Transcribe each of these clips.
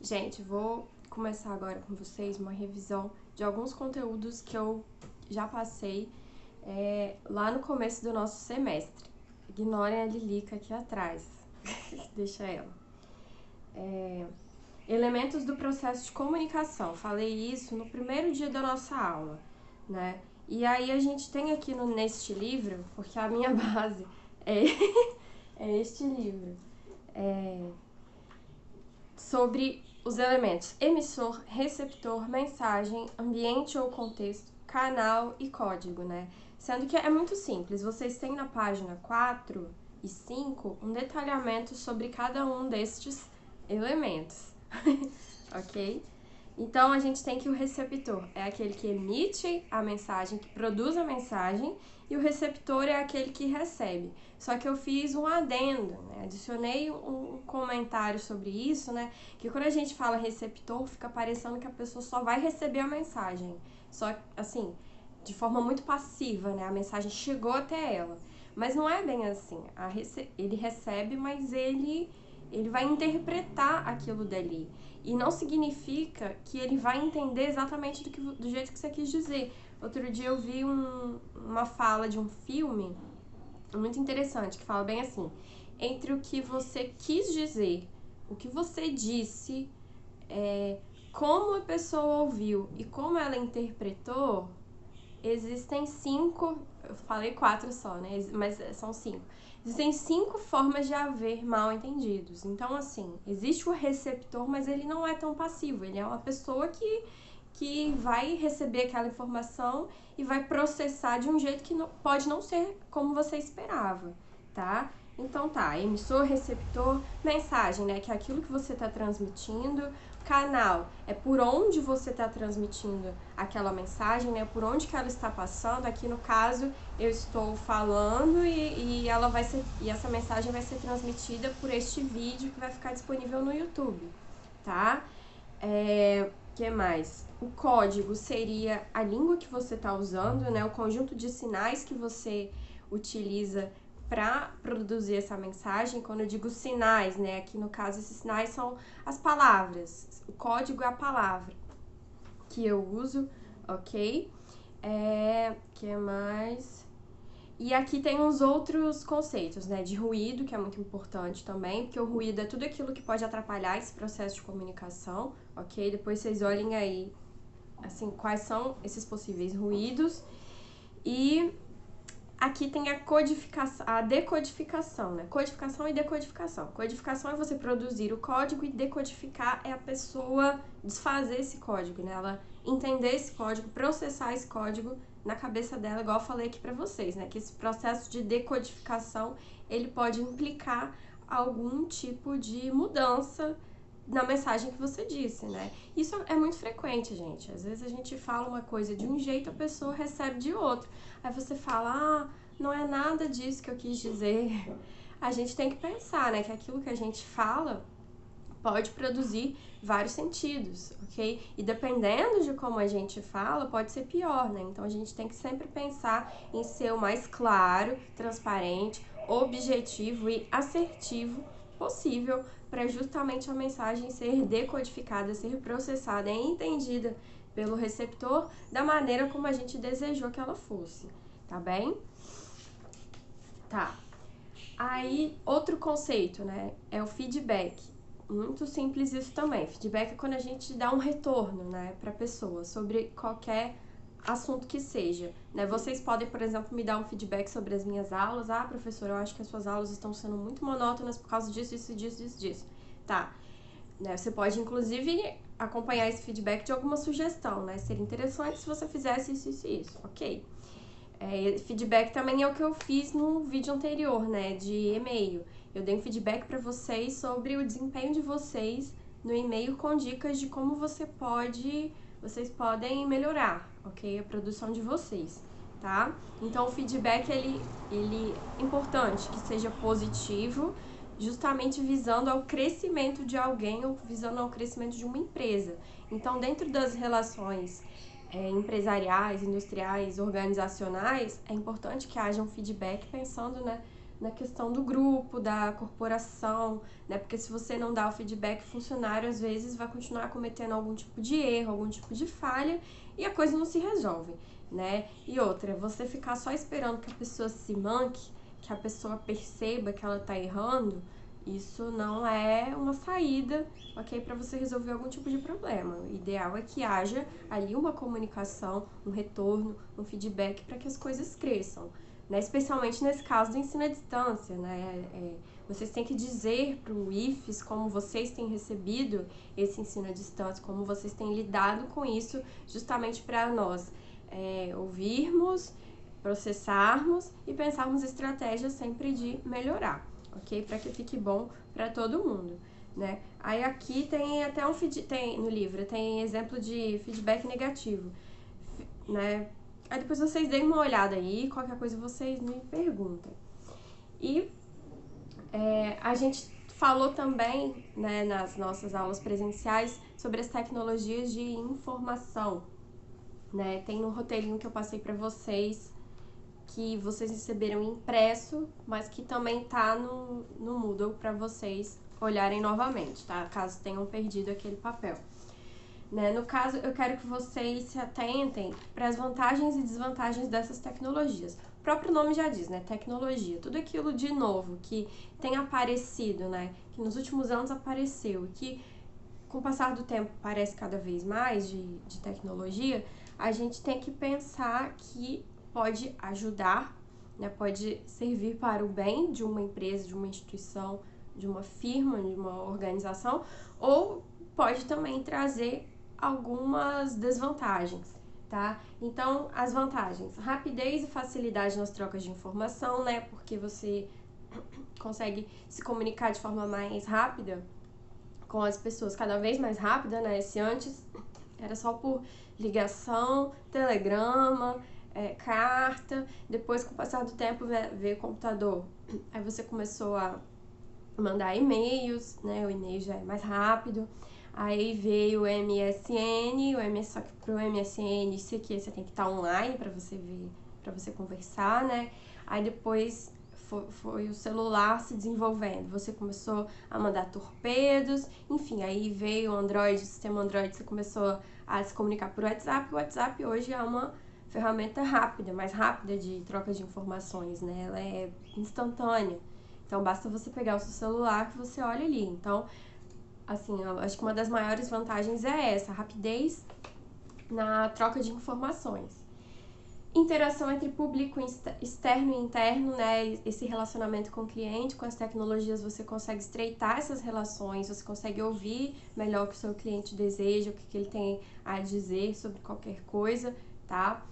Gente, vou começar agora com vocês uma revisão de alguns conteúdos que eu já passei lá no começo do nosso semestre. Ignorem a Lilica aqui atrás, deixa ela. Elementos do processo de comunicação, falei isso no primeiro dia da nossa aula, né? E aí a gente tem aqui neste livro, porque a minha base é, é este livro, sobre os elementos emissor, receptor, mensagem, ambiente ou contexto, canal e código, né? Sendo que é muito simples, vocês têm na página 4 e 5 um detalhamento sobre cada um destes elementos, ok? Então a gente tem que o receptor é aquele que emite a mensagem, que produz a mensagem, e o receptor é aquele que recebe. Só que eu fiz um adendo, né? Adicionei um comentário sobre isso, né? Que quando a gente fala receptor, fica parecendo que a pessoa só vai receber a mensagem. Só assim, de forma muito passiva, né? A mensagem chegou até ela. Mas não é bem assim. Ele recebe, mas ele vai interpretar aquilo dali. E não significa que ele vai entender exatamente do jeito que você quis dizer. Outro dia eu vi uma fala de um filme muito interessante, que fala bem assim: entre o que você quis dizer, o que você disse, como a pessoa ouviu e como ela interpretou, existem 5, eu falei 4 só, né? Mas são 5. Existem 5 formas de haver mal entendidos. Então, assim, existe o receptor, mas ele não é tão passivo. Ele é uma pessoa que vai receber aquela informação e vai processar de um jeito que pode não ser como você esperava, tá? Então tá, emissor, receptor, mensagem, né? Que é aquilo que você está transmitindo. Canal é por onde você está transmitindo aquela mensagem, né? Por onde que ela está passando. Aqui no caso eu estou falando e ela vai ser, e essa mensagem vai ser transmitida por este vídeo que vai ficar disponível no YouTube, tá? Que mais? O código seria a língua que você está usando, né? O conjunto de sinais que você utiliza para produzir essa mensagem. Quando eu digo sinais, né? Aqui no caso esses sinais são as palavras. O código é a palavra que eu uso, ok? Que mais? E aqui tem uns outros conceitos, né? De ruído, que é muito importante também, porque o ruído é tudo aquilo que pode atrapalhar esse processo de comunicação, ok? Depois vocês olhem aí, assim, quais são esses possíveis ruídos. E aqui tem a codificação, a decodificação, né? Codificação e decodificação. Codificação é você produzir o código e decodificar é a pessoa desfazer esse código, né? Ela entender esse código, processar esse código na cabeça dela, igual eu falei aqui pra vocês, né? Que esse processo de decodificação, ele pode implicar algum tipo de mudança na mensagem que você disse, né? Isso é muito frequente, gente. Às vezes a gente fala uma coisa de um jeito, a pessoa recebe de outro. Aí você fala, não é nada disso que eu quis dizer. A gente tem que pensar, né? Que aquilo que a gente fala pode produzir vários sentidos, ok? E dependendo de como a gente fala, pode ser pior, né? Então a gente tem que sempre pensar em ser o mais claro, transparente, objetivo e assertivo possível para justamente a mensagem ser decodificada, ser processada e entendida pelo receptor da maneira como a gente desejou que ela fosse, tá bem? Tá. Aí, outro conceito, né, é o feedback. Muito simples isso também. Feedback é quando a gente dá um retorno, né, para a pessoa sobre qualquer assunto que seja, né? Vocês podem, por exemplo, me dar um feedback sobre as minhas aulas. Professora, eu acho que as suas aulas estão sendo muito monótonas por causa disso, disso. Tá. Né? Você pode, inclusive, acompanhar esse feedback de alguma sugestão, né? Seria interessante se você fizesse isso, ok? Feedback também é o que eu fiz no vídeo anterior, né, de e-mail. Eu dei um feedback para vocês sobre o desempenho de vocês no e-mail com dicas de como vocês podem melhorar, ok? A produção de vocês, tá? Então, o feedback, ele é importante que seja positivo, justamente visando ao crescimento de alguém ou visando ao crescimento de uma empresa. Então, dentro das relações empresariais, industriais, organizacionais, é importante que haja um feedback pensando, né, na questão do grupo, da corporação, né? Porque se você não dá o feedback, o funcionário às vezes vai continuar cometendo algum tipo de erro, algum tipo de falha e a coisa não se resolve, né? E outra, você ficar só esperando que a pessoa se manque, que a pessoa perceba que ela tá errando, isso não é uma saída, ok? Para você resolver algum tipo de problema. O ideal é que haja ali uma comunicação, um retorno, um feedback para que as coisas cresçam, né? Especialmente nesse caso do ensino à distância, né? Vocês têm que dizer para o IFES como vocês têm recebido esse ensino à distância, como vocês têm lidado com isso, justamente para nós ouvirmos, processarmos e pensarmos estratégias sempre de melhorar, ok? Para que fique bom para todo mundo, né? Aí aqui tem até no livro, tem exemplo de feedback negativo, né? Aí depois vocês deem uma olhada aí, qualquer coisa vocês me perguntem. E a gente falou também, né, nas nossas aulas presenciais sobre as tecnologias de informação, né? Tem no roteirinho que eu passei para vocês, que vocês receberam impresso, mas que também tá no Moodle para vocês olharem novamente, tá? Caso tenham perdido aquele papel. Né? No caso, eu quero que vocês se atentem para as vantagens e desvantagens dessas tecnologias. O próprio nome já diz, né? Tecnologia. Tudo aquilo de novo que tem aparecido, né? Que nos últimos anos apareceu, que com o passar do tempo parece cada vez mais de tecnologia, a gente tem que pensar que pode ajudar, né? Pode servir para o bem de uma empresa, de uma instituição, de uma firma, de uma organização, ou pode também trazer algumas desvantagens, tá? Então, as vantagens: rapidez e facilidade nas trocas de informação, né? Porque você consegue se comunicar de forma mais rápida com as pessoas, cada vez mais rápida, né? Se antes era só por ligação, telegrama, carta, depois com o passar do tempo veio o computador, aí você começou a mandar e-mails, né? O e-mail já é mais rápido. Aí veio o MSN, só que pro MSN isso aqui você tem que estar online para você ver, para você conversar, né? Aí depois foi o celular se desenvolvendo, você começou a mandar torpedos, enfim, aí veio o Android, o sistema Android, você começou a se comunicar por WhatsApp. O WhatsApp hoje é uma ferramenta rápida, mais rápida de troca de informações, né? Ela é instantânea, então basta você pegar o seu celular que você olha ali. Então, assim, eu acho que uma das maiores vantagens é essa, a rapidez na troca de informações. Interação entre público externo e interno, né? Esse relacionamento com o cliente, com as tecnologias você consegue estreitar essas relações, você consegue ouvir melhor o que o seu cliente deseja, o que ele tem a dizer sobre qualquer coisa, tá?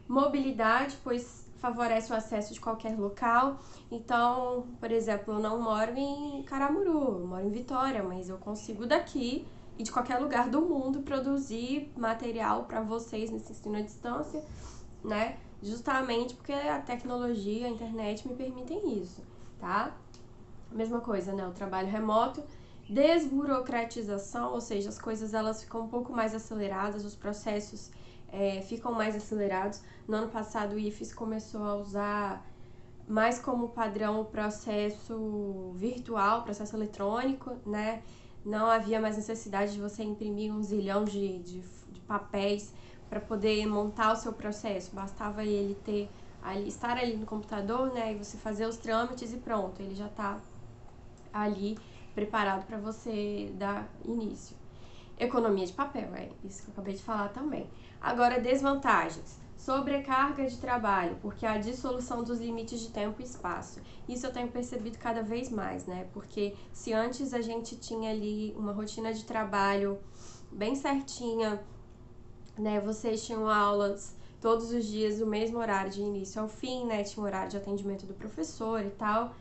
Mobilidade, pois favorece o acesso de qualquer local. Então, por exemplo, eu não moro em Caramuru, eu moro em Vitória, mas eu consigo daqui e de qualquer lugar do mundo produzir material para vocês nesse ensino à distância, né? Justamente porque a tecnologia, a internet me permitem isso, tá? Mesma coisa, né? O trabalho remoto, desburocratização, ou seja, as coisas elas ficam um pouco mais aceleradas, os processos ficam mais acelerados. No ano passado o IFES começou a usar mais como padrão o processo virtual, processo eletrônico, né? Não havia mais necessidade de você imprimir um zilhão de papéis para poder montar o seu processo. Bastava ele estar ali no computador, né? E você fazer os trâmites e pronto, ele já está ali preparado para você dar início. Economia de papel, é isso que eu acabei de falar também. Agora, desvantagens. Sobrecarga de trabalho, porque a dissolução dos limites de tempo e espaço. Isso eu tenho percebido cada vez mais, né? Porque se antes a gente tinha ali uma rotina de trabalho bem certinha, né? Vocês tinham aulas todos os dias, o mesmo horário de início ao fim, né? Tinha um horário de atendimento do professor e tal.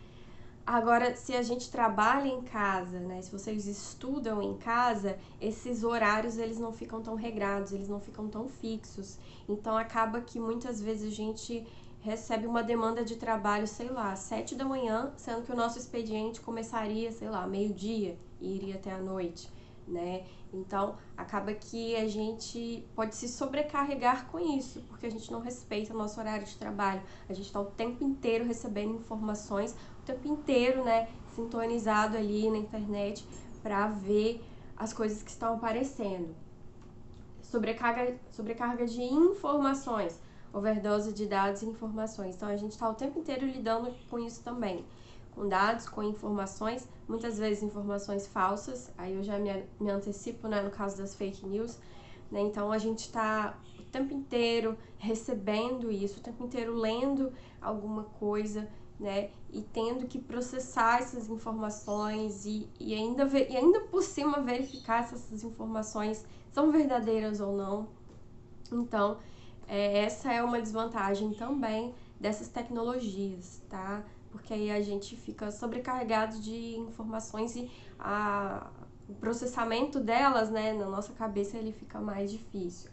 Agora, se a gente trabalha em casa, né, se vocês estudam em casa, esses horários eles não ficam tão regrados, eles não ficam tão fixos. Então, acaba que muitas vezes a gente recebe uma demanda de trabalho, sei lá, às 7 da manhã, sendo que o nosso expediente começaria, sei lá, meio-dia e iria até a noite, né? Então, acaba que a gente pode se sobrecarregar com isso, porque a gente não respeita o nosso horário de trabalho. A gente está o tempo inteiro recebendo informações, o tempo inteiro, né, sintonizado ali na internet para ver as coisas que estão aparecendo. Sobrecarga de informações, overdose de dados e informações. Então, a gente está o tempo inteiro lidando com isso também. Com dados, com informações, muitas vezes informações falsas, aí eu já me antecipo, né, no caso das fake news, né, então a gente está o tempo inteiro recebendo isso, o tempo inteiro lendo alguma coisa, né, e tendo que processar essas informações e ainda por cima verificar se essas informações são verdadeiras ou não. Então, essa é uma desvantagem também dessas tecnologias, tá? Porque aí a gente fica sobrecarregado de informações e o processamento delas, né, na nossa cabeça, ele fica mais difícil.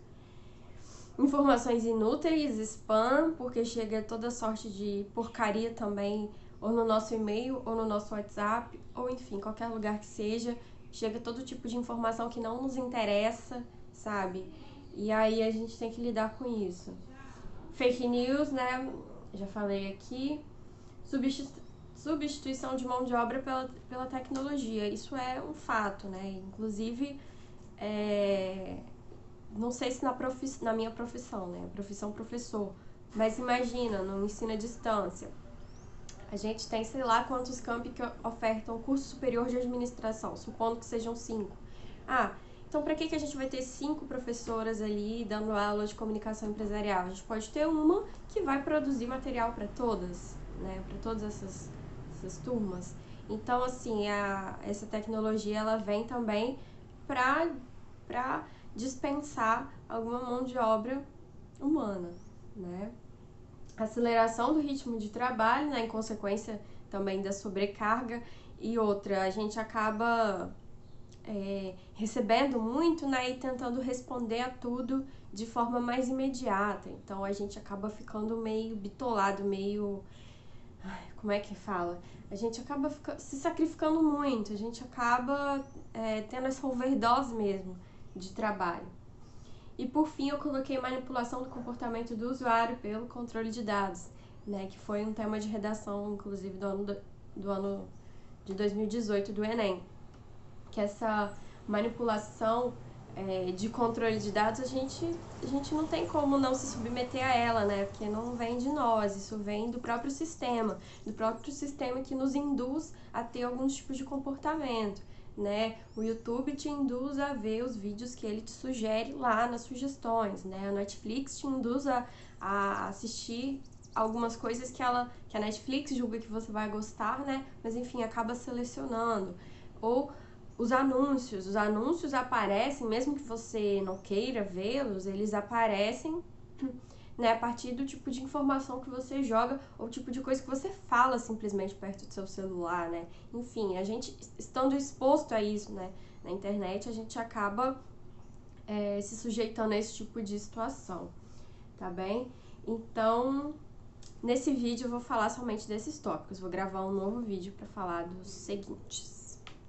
Informações inúteis, spam, porque chega toda sorte de porcaria também, ou no nosso e-mail, ou no nosso WhatsApp, ou enfim, qualquer lugar que seja, chega todo tipo de informação que não nos interessa, sabe? E aí a gente tem que lidar com isso. Fake news, né, já falei aqui. Substituição de mão de obra pela tecnologia. Isso é um fato, né? Inclusive, não sei se na minha profissão, né? Profissão professor. Mas imagina, no ensino à distância. A gente tem, sei lá, quantos campi que ofertam curso superior de administração, supondo que sejam 5. Então para que a gente vai ter 5 professoras ali dando aula de comunicação empresarial? A gente pode ter uma que vai produzir material para todas, né? Para todas essas turmas. Então, assim, essa tecnologia, ela vem também para dispensar alguma mão de obra humana, né? Aceleração do ritmo de trabalho, né, em consequência também da sobrecarga, e outra, a gente acaba recebendo muito, né, e tentando responder a tudo de forma mais imediata. Então a gente acaba ficando meio bitolado, meio... como é que fala? A gente acaba se sacrificando muito, a gente acaba tendo essa overdose mesmo de trabalho. E por fim eu coloquei manipulação do comportamento do usuário pelo controle de dados, né, que foi um tema de redação, inclusive, do ano de 2018 do Enem. Que essa manipulação de controle de dados, a gente não tem como não se submeter a ela, né? Porque não vem de nós, isso vem do próprio sistema que nos induz a ter alguns tipos de comportamento, né? O YouTube te induz a ver os vídeos que ele te sugere lá nas sugestões, né? A Netflix te induz a assistir algumas coisas que a Netflix julga que você vai gostar, né? Mas enfim, acaba selecionando. Ou os anúncios aparecem, mesmo que você não queira vê-los, eles aparecem, né, a partir do tipo de informação que você joga ou tipo de coisa que você fala simplesmente perto do seu celular, né? Enfim, a gente estando exposto a isso, né, na internet, a gente acaba se sujeitando a esse tipo de situação, tá bem? Então, nesse vídeo eu vou falar somente desses tópicos, vou gravar um novo vídeo para falar dos seguintes.